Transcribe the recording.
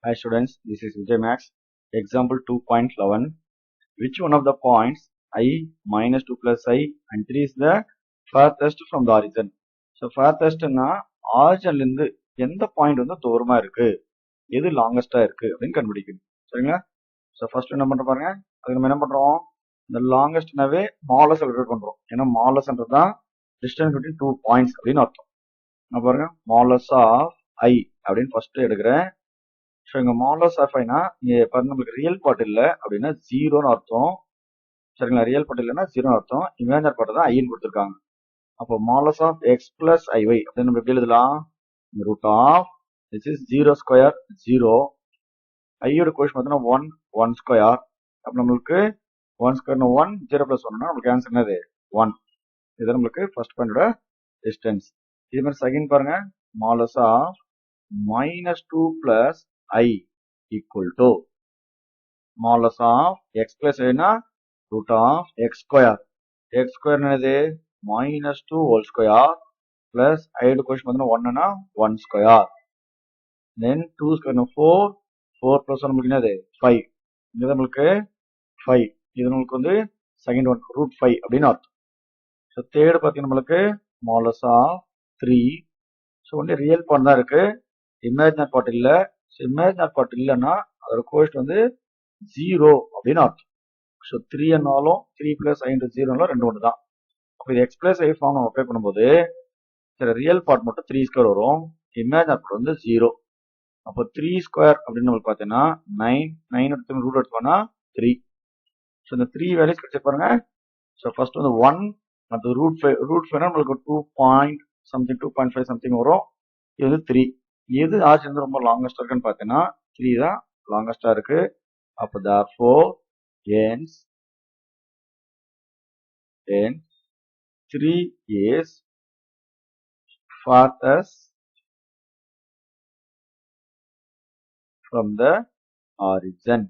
Hi students, this is Vijay Max. Example 2.11. Which one of the points I minus 2 plus I and 3 is the farthest from the origin? So farthest na origin இருந்து எந்த point வந்து தூரமா இருக்கு, எது லாங்கஸ்டா இருக்கு அப்படின்னு கண்டுபிடிக்கணும். சரிங்களா? ஸோ ஃபர்ஸ்ட் என்ன பண்றோம் பாருங்க, அதுக்கு நம்ம என்ன பண்றோம், இந்த லாங்கஸ்ட்னாவே மாலஸ் எடுத்து பண்றோம். ஏன்னா மாலஸ்ன்றது தான் டிஸ்டன்ஸ் பிட்வீன் 2 பாயிண்ட்ஸ் அப்படின்னு அர்த்தம். நான் பாருங்க மாலஸ் ஆஃப் ஐ அப்படின்னு ஃபர்ஸ்ட் எடுக்கிறேன். ஸோ இங்கே மாலஸ் ஆஃப் ஐனா இங்கே பாருங்க நம்மளுக்கு ரியல் பார்ட் இல்லை அப்படின்னா ஜீரோன்னு அர்த்தம். சரிங்களா? ரியல் பார்ட் இல்லைன்னா ஜீரோன்னு அர்த்தம். இமேஜினரி பார்ட் தான் ஐன்னு கொடுத்துருக்காங்க. அப்போ மாலஸ் ஆஃப் எக்ஸ் பிளஸ் ஐஒய் அப்படின்னு நம்ம எப்படி எழுதலாம், root of this is 0 square 0, ஐயோட கோஷன் பார்த்தீங்கன்னா 1 1 ஸ்கொயர். அப்போ நம்மளுக்கு 1 ஸ்கொயர்னா 1, 0 பிளஸ் 1னா நம்மளுக்கு ஆன்சர் என்னது 1. இது நம்மளுக்கு ஃபர்ஸ்ட் பாயிண்டோட டிஸ்டன்ஸ். இது மாதிரி செகண்ட் பாருங்க, மாலஸ் of minus 2 plus I equal to modulus of x plus I na root of x square. X square என்னது minus 2 whole square plus I to question பார்த்தீங்கன்னா 1 na 1 square. Then 2 square 4, 4 plus 1 நம்மளுக்கு என்னது 5. இது நம்மளுக்கு 5. இது நம்மளுக்கு வந்து செகண்ட் ஒன் root 5 அப்படின்னு அர்த்தம். ஸோ தேர்ட் பார்த்தீங்கன்னா நம்மளுக்கு modulus of 3. ஸோ வந்து ரியல் பார்ட் தான் இருக்கு, இமேஜினரி பார்ட் இல்ல. இமேஜினரி பார்ட் இல்லைன்னா அதோட கோஷன் வந்து 0 அப்படின்னு அர்த்தம். ஸோ 3 என்னாலும் 3 பிளஸ் ஐ இன்டு 0 ரெண்டு ஒன்று தான். அப்போ இது எக்ஸ் பிளஸ் ஐ ஃபார்ம் நம்ம அப்ளை பண்ணும்போது சரி ரியல் பார்ட் மட்டும் 3 ஸ்கொயர் வரும், இமேஜினரி பார்ட் வந்து 0. அப்போ 3 ஸ்கொயர் அப்படின்னு நம்மளுக்கு பார்த்தீங்கன்னா 9, 9 எடுத்து ரூட் எடுத்தோம்னா 3. ஸோ இந்த 3 வேல்யூஸ் கிடைச்சி பாருங்க. ஸோ ஃபர்ஸ்ட் வந்து 1 அடுத்து ரூட் 5, ரூட் 5 நம்மளுக்கு 2 பாயிண்ட் சம்திங் 2.5 சம்திங் வரும். இது வந்து 3. எது ஆர்ஜின் வந்து ரொம்ப லாங்கஸ்டா இருக்குன்னு பார்த்தீங்கன்னா 3 தான் லாங்கஸ்டா இருக்கு. அப்போ therefore hence 3 is farthest from the origin.